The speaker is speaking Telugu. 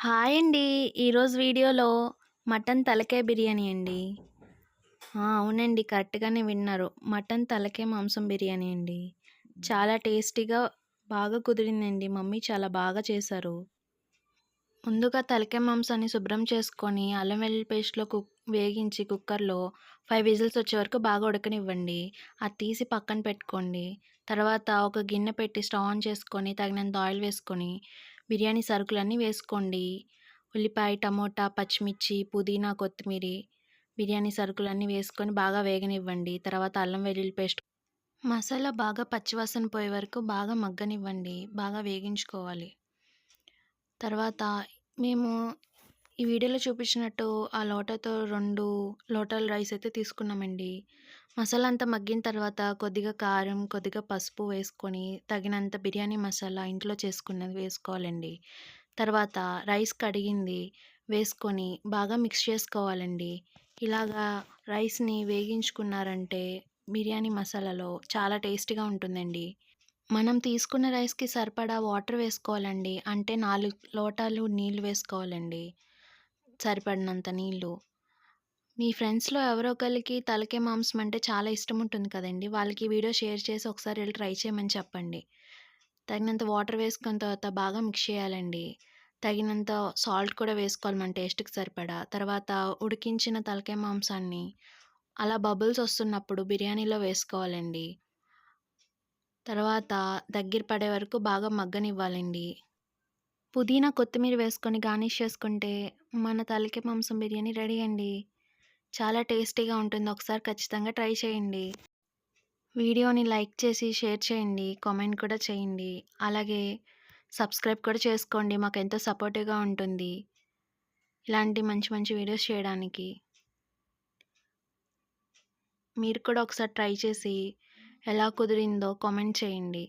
హాయ్ అండి. ఈరోజు వీడియోలో మటన్ తలకాయ బిర్యానీ అండి. అవునండి. కరెక్ట్‌గానే విన్నారు. మటన్ తలకాయ మాంసం బిర్యానీ అండి. చాలా టేస్టీగా బాగా కుదిరిందండి. మమ్మీ చాలా బాగా చేశారు. ముందుగా తలకాయ మాంసాన్ని శుభ్రం చేసుకొని అల్లం వెల్లుల్లి పేస్ట్‌లో వేగించి కుక్కర్‌లో 5 విజిల్స్ వచ్చే వరకు బాగా ఉడకనివ్వండి. అది తీసి పక్కన పెట్టుకోండి. తర్వాత ఒక గిన్నె పెట్టి స్టవ్ ఆన్ చేసుకొని తగినంత ఆయిల్ వేసుకొని బిర్యానీ సరుకులన్నీ వేసుకోండి. ఉల్లిపాయ, టమోటా, పచ్చిమిర్చి, పుదీనా, కొత్తిమీరి, బిర్యానీ సరుకులన్నీ వేసుకొని బాగా వేగనివ్వండి. తర్వాత అల్లం వెల్లుల్లి పేస్ట్ మసాలా బాగా పచ్చివాసన పోయే వరకు బాగా మగ్గనివ్వండి. బాగా వేగించుకోవాలి. తర్వాత మేము ఈ వీడియోలో చూపించినట్టు ఆ లోటాతో 2 లోటాల రైస్ అయితే తీసుకున్నామండి. మసాలా అంతా మగ్గిన తర్వాత కొద్దిగా కారం, కొద్దిగా పసుపు వేసుకొని తగినంత బిర్యానీ మసాలా ఇంట్లో చేసుకున్నది వేసుకోవాలండి. తర్వాత రైస్ కడిగింది వేసుకొని బాగా మిక్స్ చేసుకోవాలండి. ఇలాగా రైస్‌ని వేగించుకున్నారంటే బిర్యానీ మసాలాలో చాలా టేస్టీగా ఉంటుందండి. మనం తీసుకున్న రైస్‌కి సరిపడా వాటర్ వేసుకోవాలండి. అంటే 4 లోటాలు నీళ్లు వేసుకోవాలండి. సరిపడినంత నీళ్లు. మీ ఫ్రెండ్స్‌లో ఎవరో ఒకళ్ళకి తలకాయ మాంసం అంటే చాలా ఇష్టం ఉంటుంది కదండీ! వాళ్ళకి ఈ వీడియో షేర్ చేసి ఒకసారి ఎళ్లి ట్రై చేయమని చెప్పండి. తగినంత వాటర్ వేసుకున్న తర్వాత బాగా మిక్స్ చేయాలండి. తగినంత సాల్ట్ కూడా వేసుకోవాలి మన టేస్ట్‌కి సరిపడా. తర్వాత ఉడికించిన తలకాయ మాంసాన్ని అలా బబుల్స్ వస్తున్నప్పుడు బిర్యానీలో వేసుకోవాలండి. తర్వాత దగ్గర పడే వరకు బాగా మగ్గనివ్వాలండి. పుదీనా, కొత్తిమీర వేసుకొని గార్నిష్ చేసుకుంటే మన తలకాయ మాంసం బిర్యానీ రెడీ అండి. చాలా టేస్టీగా ఉంటుంది. ఒకసారి ఖచ్చితంగా ట్రై చేయండి. వీడియోని లైక్ చేసి షేర్ చేయండి. కామెంట్ కూడా చేయండి. అలాగే సబ్స్క్రైబ్ కూడా చేసుకోండి. మాకెంతో సపోర్టివ్‌గా ఉంటుంది. ఇలాంటి మంచి మంచి వీడియోస్ చేయడానికి. మీరు కూడా ఒకసారి ట్రై చేసి ఎలా కుదిరిందో కామెంట్ చేయండి.